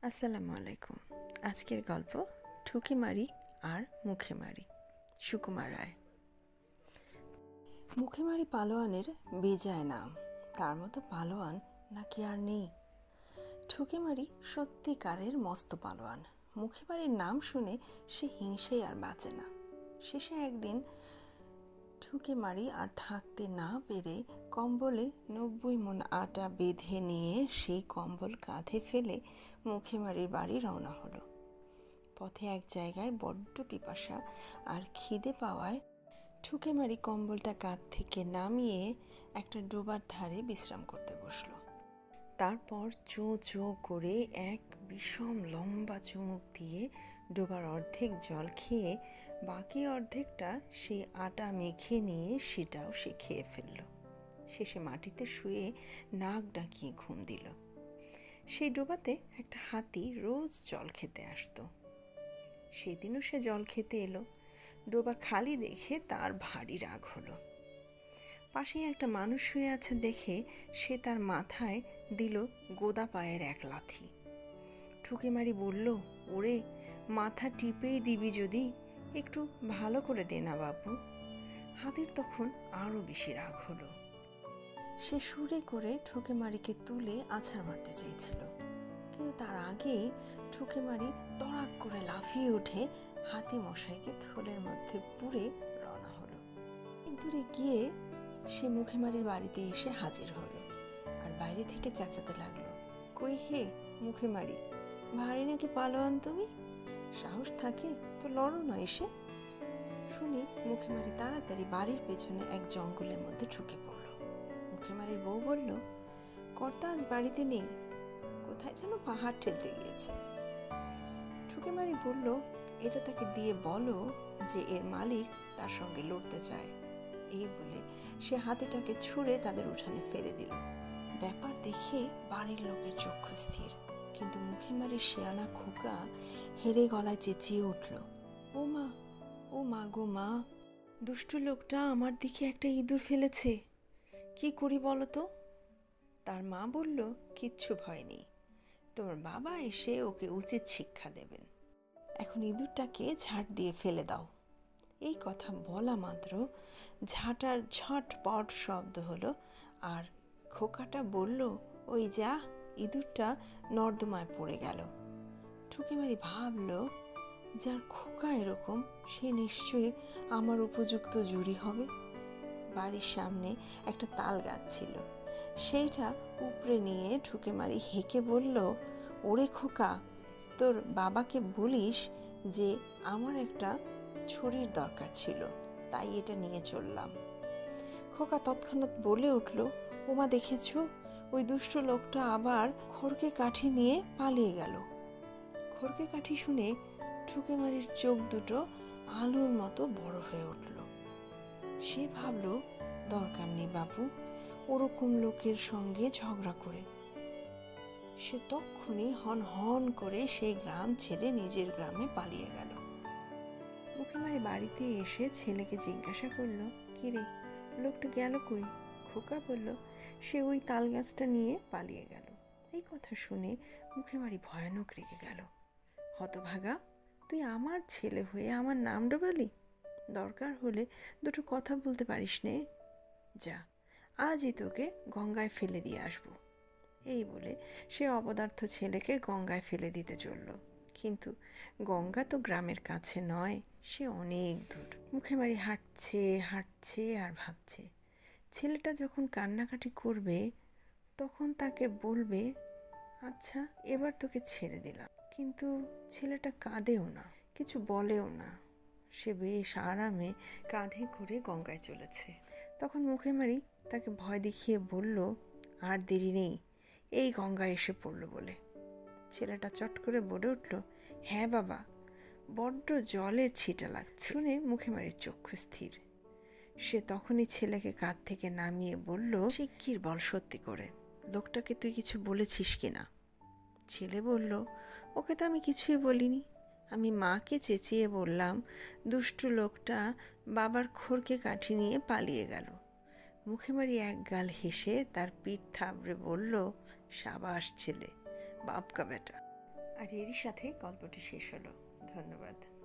আসসালামু আলাইকুম। আজকের গল্প ঠুকিমারি আর মুখেমারি, সুকুমার রায়। মুখেমারি পালোয়ানের বেজায় নাম, তার মতো পালোয়ান নাকি আর নেই। ঠুকিমারি সত্যিকারের মস্ত পালোয়ান। মুখেমারির নাম শুনে সে হিংসেই আর বাঁচে না। শেষে একদিন ঠুকিমারি আর থাকতে না পেরে কম্বলে 90 মণ আটা বেঁধে নিয়ে সেই কম্বল কাঁধে ফেলে মুখেমারির বাড়ি রওনা হলো। পথে এক জায়গায় বড্ড পিপাসা আর খিদে পাওয়ায় ঠুকিমারি কম্বলটা কাঁধ থেকে নামিয়ে একটা ডোবার ধারে বিশ্রাম করতে বসলো। তারপর চোঁ চোঁ করে এক বিষম লম্বা চুমুক দিয়ে ডোবার অর্ধেক জল খেয়ে বাকি অর্ধেকটা সেই আটা মেখে নিয়ে সেটাও সে খেয়ে ফেলল। শেষে মাটিতে শুয়ে নাক ডাকিয়ে ঘুম দিল। সেই ডোবাতে একটা হাতি রোজ জল খেতে আসতো। সেদিনও সে জল খেতে এলো। ডোবা খালি দেখে তার ভারী রাগ হলো। পাশেই একটা মানুষ শুয়ে আছে দেখে সে তার মাথায় দিল গোদা পায়ের এক লাথি। ঠুকিমারি বলল, ওরে, মাথা টিপেই দিবি যদি, একটু ভালো করে দে না বাবু। হাতির তখন আরও বেশি রাগ হলো। সে সুরে করে ঠুকিমারিকে তুলে আছাড় মারতে চেয়েছিল, কিন্তু তার আগেই ঠুকিমারি তড়াক করে লাফিয়ে উঠে হাতি মশাইকে থলের মধ্যে পুরে রওনা হলো। এক দূরে গিয়ে সে মুখেমারির বাড়িতে এসে হাজির হলো আর বাইরে থেকে চেঁচাতে লাগলো, কই হে মুখেমারি, ভারী নাকি পালোয়ান তুমি? সাহস থাকে তো লড়ো না এসে। শুনে মুখেমারি তাড়াতাড়ি বাড়ির পেছনে এক জঙ্গলের মধ্যে ঢুকে পড়ল। মুখেমারির বউ বলল, কর্তা আজ বাড়িতে নেই, কোথায় যেন পাহাড় ঠেলতে গিয়েছে। ঠুকিমারি বলল, এটা তাকে দিয়ে বলো যে এর মালিক তার সঙ্গে লড়তে চায়। এই বলে সে হাতিটাকে ছুঁড়ে তাদের উঠানে ফেলে দিল। ব্যাপার দেখে বাড়ির লোকের চক্ষু স্থির, কিন্তু মুখেমারির শেয়ানা খোকা হেরে গলায় চেঁচিয়ে উঠল, ও মা, ও মা গো মা, দুষ্টু লোকটা আমার দিকে একটা ইঁদুর ফেলেছে, কি করি বলো তো? তার মা বলল, কিচ্ছু ভয় নেই, তোমার বাবা এসে ওকে উচিত শিক্ষা দেবেন। এখন ইঁদুরটাকে ঝাড় দিয়ে ফেলে দাও। এই কথা বলা মাত্র ঝাঁটার ঝটপট শব্দ হলো আর খোকাটা বলল, ওই যা, ইঁদুরটা নর্দমায় পড়ে গেল। ঠুকিমারি ভাবল, যার খোকা এরকম সে নিশ্চয়ই আমার উপযুক্ত জুড়ি হবে। বাড়ির সামনে একটা তাল গাছ ছিল, সেইটা উপড়ে নিয়ে ঠুকিমারি হেঁকে বলল, ওরে খোকা, তোর বাবাকে বলিস যে আমার একটা ছড়ির দরকার ছিল, তাই এটা নিয়ে চললাম। খোকা তৎক্ষণাৎ বলে উঠল, ওমা দেখেছ, ওই দুষ্ট লোকটা আবার খড়কে কাঠি নিয়ে পালিয়ে গেল। খড়কে কাঠি শুনে ঠুকিমারির চোখ দুটো আলুর মতো বড় হয়ে উঠল। সে ভাবল, দরকার নেই বাবু ওরকম লোকের সঙ্গে ঝগড়া করে। সে তক্ষুনি হন হন করে সেই গ্রাম ছেড়ে নিজের গ্রামে পালিয়ে গেল। মুখেমারি বাড়িতে এসে ছেলেকে জিজ্ঞাসা করলো, কিরে, লোকটা গেল কই? খোকা বলল, সে ওই তাল গাছটা নিয়ে পালিয়ে গেল। এই কথা শুনে মুখেমারি ভয়ানক রেগে গেল। হতভাগা, তুই আমার ছেলে হয়ে আমার নাম ডোবালি? দরকার হলে দুটো কথা বলতে পারিস নে, যা, আজই তোকে গঙ্গায় ফেলে দিয়ে আসবো। এই বলে সে অপদার্থ ছেলেকে গঙ্গায় ফেলে দিতে চলল। কিন্তু গঙ্গা তো গ্রামের কাছে নয়, সে অনেক দূর। মুখেমারি হাঁটছে হাঁটছে আর ভাবছে, ছেলেটা যখন কান্নাকাটি করবে তখন তাকে বলবে, আচ্ছা এবার তোকে ছেড়ে দিলাম। কিন্তু ছেলেটা কাঁদেও না, কিছু বলেও না, সে বেশ আরামে কাঁধে করে গঙ্গায় চলেছে। তখন মুখেমারি তাকে ভয় দেখিয়ে বলল, আর দেরি নেই, এই গঙ্গায় এসে পড়ল বলে। ছেলেটা চট করে বলে উঠল, হ্যাঁ বাবা, বড্ড জলের ছিটা লাগছে। শুনে মুখেমারির চক্ষু স্থির। সে তখনই ছেলেকে কাঁধ থেকে নামিয়ে বলল, শিগগির বল সত্যি করে, লোকটাকে তুই কিছু বলেছিস কিনা? ছেলে বলল, ওকে তো আমি কিছুই বলিনি, আমি মাকে চেঁচিয়ে বললাম দুষ্টু লোকটা বাবার খড়কে কাঠি নিয়ে পালিয়ে গেল। মুখেমারি এক গাল হেসে তার পিঠ থাবড়ে বলল, সাবাস ছেলে, বাপ কা বেটা। আর এরই সাথে গল্পটি শেষ হলো। ধন্যবাদ।